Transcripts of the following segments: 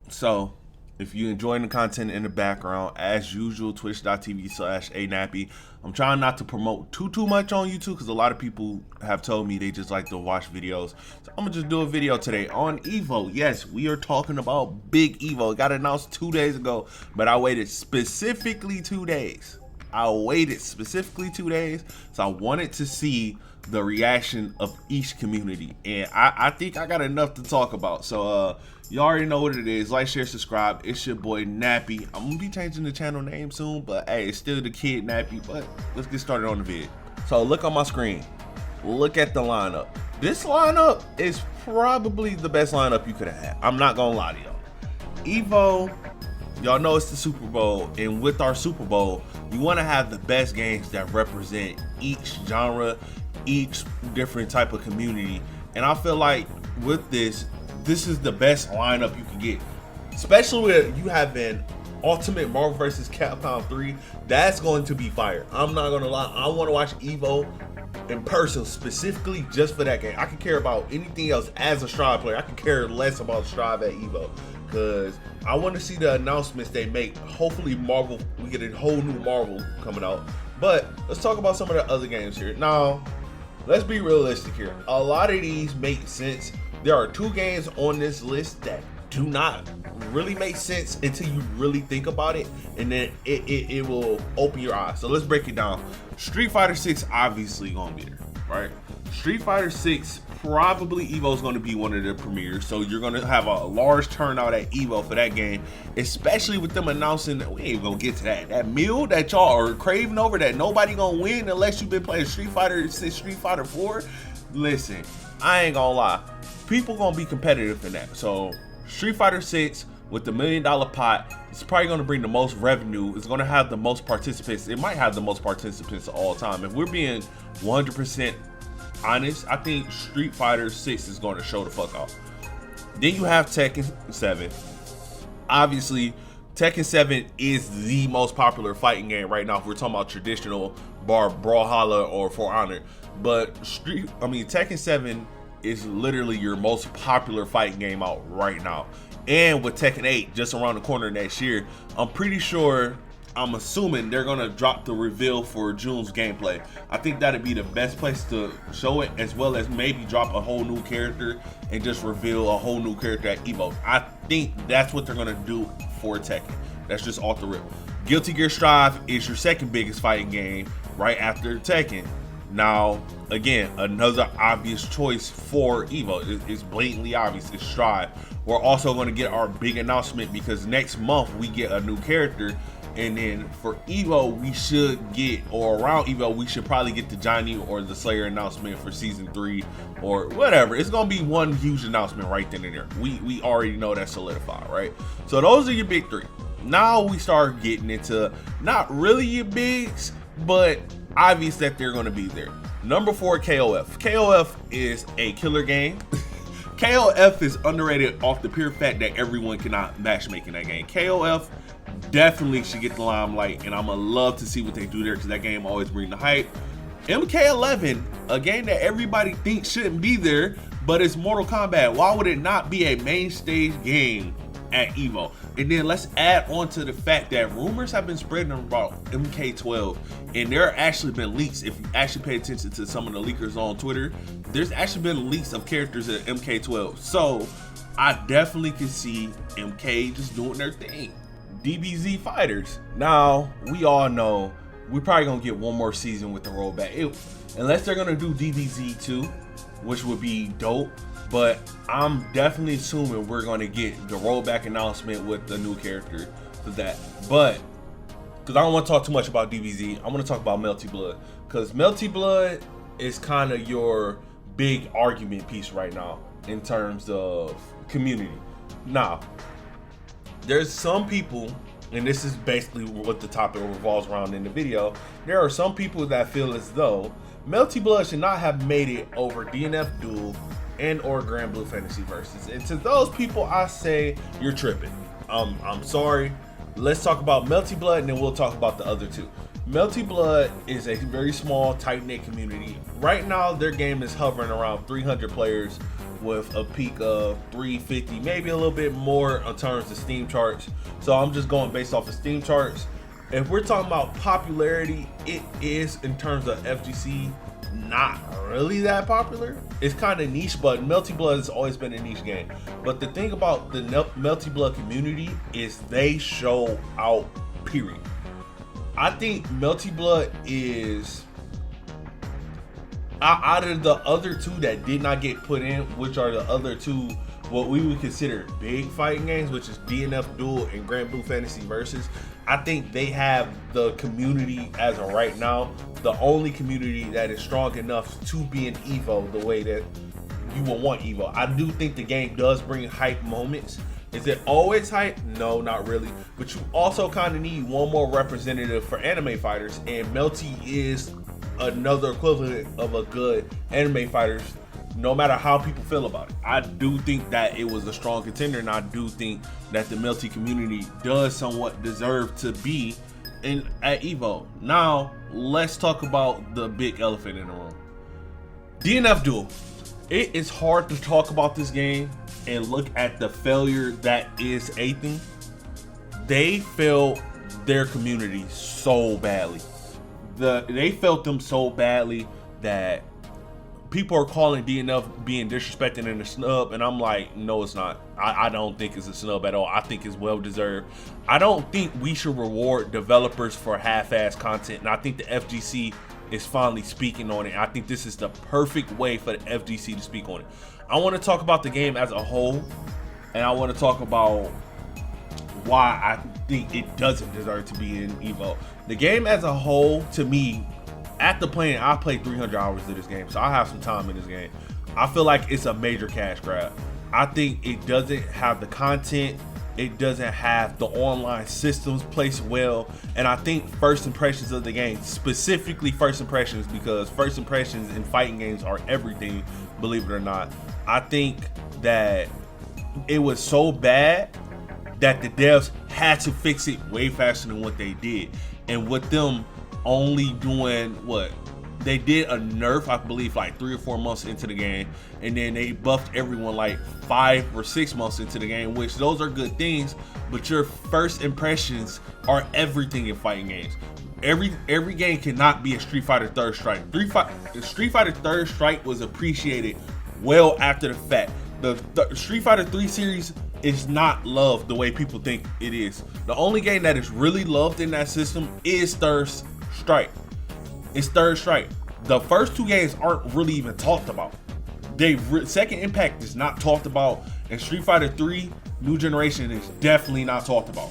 So, if you enjoying the content in the background, as usual, twitch.tv/anappy. I'm trying not to promote too much on YouTube because a lot of people have told me they just like to watch videos. So I'm gonna just do a video today on EVO. Yes, we are talking about big EVO. It got announced 2 days ago, but I waited specifically 2 days. So I wanted to see the reaction of each community, and I think I got enough to talk about. So you already know what it is. Like, share, subscribe. It's your boy Nappy. I'm gonna be changing the channel name soon, but hey, it's still the kid Nappy. But let's get started on the vid. So look on my screen, look at the lineup. This lineup is probably the best lineup you could have had. I'm not gonna lie to y'all. EVO, y'all know it's the Super Bowl, and with our Super Bowl, you want to have the best games that represent each genre, each different type of community. And I feel like with this is the best lineup you can get, especially with you have an Ultimate Marvel vs. Capcom 3. That's going to be fire. I'm not gonna lie, I want to watch EVO in person specifically just for that game. I can care about anything else as a Strive player. I can care less about Strive at EVO because I want to see the announcements they make. Hopefully Marvel, we get a whole new Marvel coming out. But let's talk about some of the other games here. Now, let's be realistic here. A lot of these make sense. There are 2 games on this list that do not really make sense until you really think about it, and then it will open your eyes. So let's break it down. Street Fighter 6 obviously gonna be there, right? Street Fighter 6, probably EVO is going to be one of the premieres, so you're going to have a large turnout at EVO for that game, especially with them announcing that we ain't going to get to that meal that y'all are craving over that nobody going to win unless you've been playing Street Fighter 6, Street Fighter 4. Listen, I ain't going to lie, people going to be competitive in that. So Street Fighter 6 with the $1 million pot, it's probably going to bring the most revenue. It's going to have the most participants. It might have the most participants of all time. If we're being 100% honest, I think Street Fighter 6 is going to show the fuck off. Then you have Tekken 7. Obviously, Tekken 7 is the most popular fighting game right now if we're talking about traditional Brawlhalla or For Honor. But Tekken 7 is literally your most popular fighting game out right now. And with Tekken 8 just around the corner next year, I'm assuming they're gonna drop the reveal for June's gameplay. I think that'd be the best place to show it, as well as maybe drop a whole new character and just reveal a whole new character at EVO. I think that's what they're gonna do for Tekken. That's just off the rip. Guilty Gear Strive is your second biggest fighting game right after Tekken. Now, again, another obvious choice for EVO. It's blatantly obvious. It's Strive. We're also going to get our big announcement because next month we get a new character. And then for EVO, we should get, or around EVO, we should probably get the Johnny or the Slayer announcement for season 3 or whatever. It's going to be one huge announcement right then and there. We already know that's solidified, right? So those are your big 3. Now we start getting into not really your bigs, but obvious that they're going to be there. Number 4, KOF. KOF is a killer game. KOF is underrated off the pure fact that everyone cannot matchmake in that game. KOF definitely should get the limelight, and I'm gonna love to see what they do there because that game always brings the hype. MK11, a game that everybody thinks shouldn't be there, but it's Mortal Kombat. Why would it not be a main stage game at EVO? And then let's add on to the fact that rumors have been spreading about MK12, and there have actually been leaks. If you actually pay attention to some of the leakers on Twitter, there's actually been leaks of characters at MK12. So I definitely can see MK just doing their thing. DBZ fighters. Now, we all know we're probably gonna get one more season with the rollback. Unless they're gonna do DBZ 2, which would be dope. But I'm definitely assuming we're going to get the rollback announcement with the new character for that. But because I don't want to talk too much about DBZ, I want to talk about Melty Blood, because Melty Blood is kind of your big argument piece right now in terms of community. Now, there's some people, and this is basically what the topic revolves around in the video, there are some people that feel as though Melty Blood should not have made it over dnfduel and or Grand Blue Fantasy Versus. And to those people, I say you're tripping. I'm sorry. Let's talk about Melty Blood and then we'll talk about the other 2. Melty Blood is a very small, tight-knit community. Right now, their game is hovering around 300 players. with a peak of 350, maybe a little bit more in terms of Steam charts. So I'm just going based off of Steam charts. If we're talking about popularity, it is, in terms of FGC, not really that popular. It's kind of niche, but Melty Blood has always been a niche game. But the thing about the Melty Blood community is they show out, period. I think Melty Blood is, out of the other two that did not get put in, which are the other two what we would consider big fighting games, which is dnfduel and Grand Blue Fantasy Versus, I think they have the community as of right now, the only community that is strong enough to be an EVO the way that you will want EVO. I do think the game does bring hype moments. Is it always hype? No, not really. But you also kind of need one more representative for anime fighters, and Melty is another equivalent of a good anime fighters, no matter how people feel about it. I do think that it was a strong contender, and I do think that the Melty community does somewhat deserve to be at EVO. Now, let's talk about the big elephant in the room. dnfduel. It is hard to talk about this game and look at the failure that is Athing. They failed their community so badly. They felt them so badly that people are calling DNF being disrespected and a snub, and I'm like, no, it's not. I don't think it's a snub at all. I think it's well deserved. I don't think we should reward developers for half-ass content, and I think the FGC is finally speaking on it. I think this is the perfect way for the FGC to speak on it. I want to talk about the game as a whole, and I want to talk about why I think it doesn't deserve to be in EVO. The game as a whole, to me, after playing, I played 300 hours of this game, so I have some time in this game. I feel like it's a major cash grab. I think it doesn't have the content, it doesn't have the online systems placed well, and I think first impressions of the game, specifically first impressions, because first impressions in fighting games are everything, believe it or not. I think that it was so bad that the devs had to fix it way faster than what they did. And with them only doing what they did, a nerf, I believe, like 3 or 4 months into the game, and then they buffed everyone like 5 or 6 months into the game, which those are good things, but your first impressions are everything in fighting games. Every game cannot be a Street Fighter Third Strike. Street Fighter Third Strike was appreciated well after the fact. The Street Fighter 3 series is not loved the way people think it is. The only game that is really loved in that system is Third Strike. It's Third Strike. The first 2 games aren't really even talked about. Second Impact is not talked about, and Street Fighter 3 New Generation is definitely not talked about,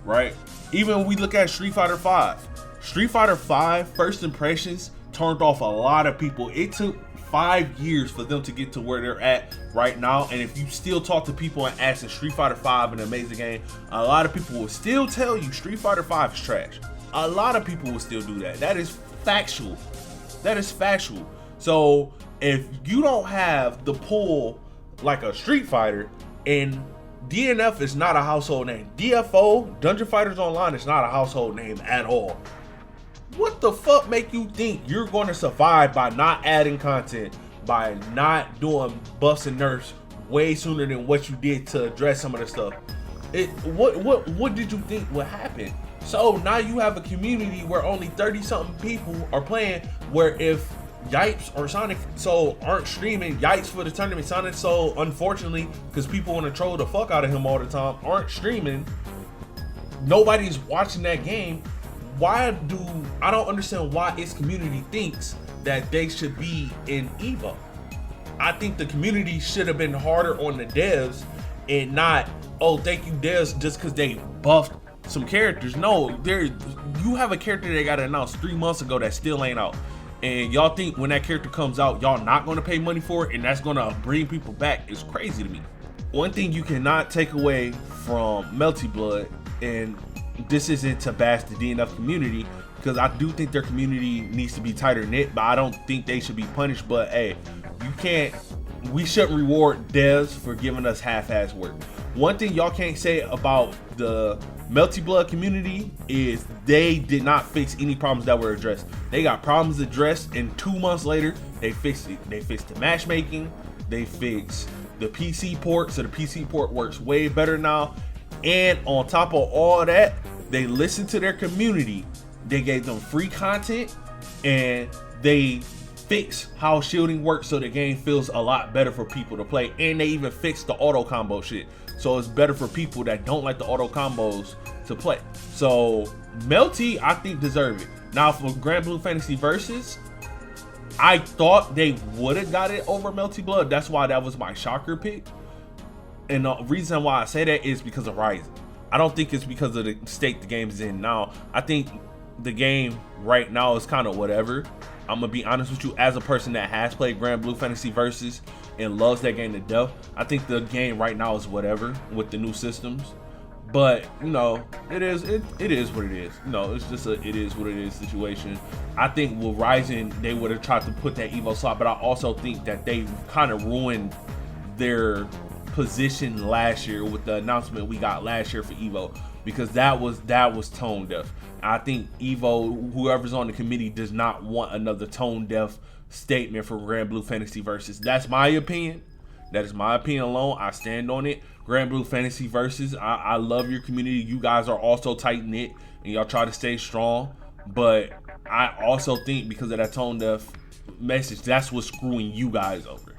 right? Even when we look at Street Fighter 5. Street Fighter 5 first impressions turned off a lot of people. It took 5 years for them to get to where they're at right now, and if you still talk to people and ask if Street Fighter 5 an amazing game, a lot of people will still tell you Street Fighter 5 is trash. A lot of people will still do that. That is factual. That is factual. So if you don't have the pull like a Street Fighter, and DNF is not a household name, DFO, Dungeon Fighters Online, is not a household name at all. What the fuck make you think you're going to survive by not adding content, by not doing buffs and nerfs way sooner than what you did to address some of the stuff? What did you think would happen? So now you have a community where only 30 something people are playing, where if Yipes or Sonic Soul aren't streaming, Yipes for the tournament, Sonic Soul, unfortunately, because people want to troll the fuck out of him all the time, aren't streaming, nobody's watching that game. I don't understand why its community thinks that they should be in EVO. I think the community should have been harder on the devs and not, oh, thank you devs just because they buffed some characters. No, you have a character that got announced 3 months ago that still ain't out, and y'all think when that character comes out y'all not going to pay money for it and that's going to bring people back. It's crazy to me. One thing you cannot take away from Melty Blood, and this isn't to bash the DNF community, because I do think their community needs to be tighter knit, but I don't think they should be punished. But hey, we shouldn't reward devs for giving us half-ass work. One thing y'all can't say about the Melty Blood community is they did not fix any problems that were addressed. They got problems addressed, and 2 months later they fixed it. They fixed the matchmaking, they fixed the PC port, so the PC port works way better now. And on top of all that, they listened to their community. They gave them free content, and they fixed how shielding works so the game feels a lot better for people to play. And they even fixed the auto combo shit, so it's better for people that don't like the auto combos to play. So Melty, I think, deserve it. Now for Grand Blue Fantasy Versus, I thought they would have got it over Melty Blood. That's why that was my shocker pick. And the reason why I say that is because of Ryzen. I don't think it's because of the state the game is in now. I think the game right now is kind of whatever. I'm gonna be honest with you, as a person that has played Grand Blue Fantasy Versus and loves that game to death, I think the game right now is whatever with the new systems. But you know, it is what it is. You know, it's just a it is what it is situation. I think with Ryzen, they would have tried to put that EVO slot, but I also think that they kind of ruined their position last year with the announcement we got last year for EVO, because that was tone deaf. I think EVO, whoever's on the committee, does not want another tone deaf statement for Grand Blue Fantasy Versus. That's my opinion. That is my opinion alone. I stand on it. Grand Blue Fantasy Versus, I love your community. You guys are also tight knit and y'all try to stay strong. But I also think because of that tone deaf message, that's what's screwing you guys over.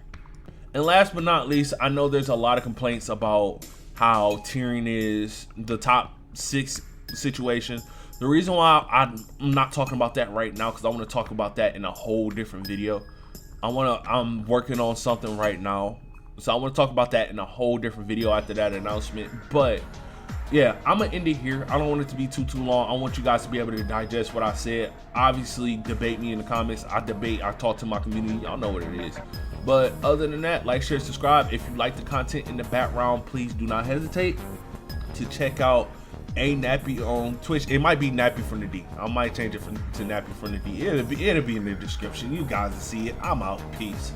And last but not least, I know there's a lot of complaints about how tiering is the top 6 situation. The reason why I'm not talking about that right now, because I want to talk about that in a whole different video. I'm working on something right now, so I want to talk about that in a whole different video after that announcement. But yeah, I'm gonna end it here. I don't want it to be too long. I want you guys to be able to digest what I said. Obviously, debate me in the comments. I talk to my community. Y'all know what it is. But other than that, like, share, subscribe. If you like the content in the background, please do not hesitate to check out A Nappy on Twitch. It might be Nappy from the D. I might change it to Nappy from the D. It'll be in the description. You guys will see it. I'm out. Peace.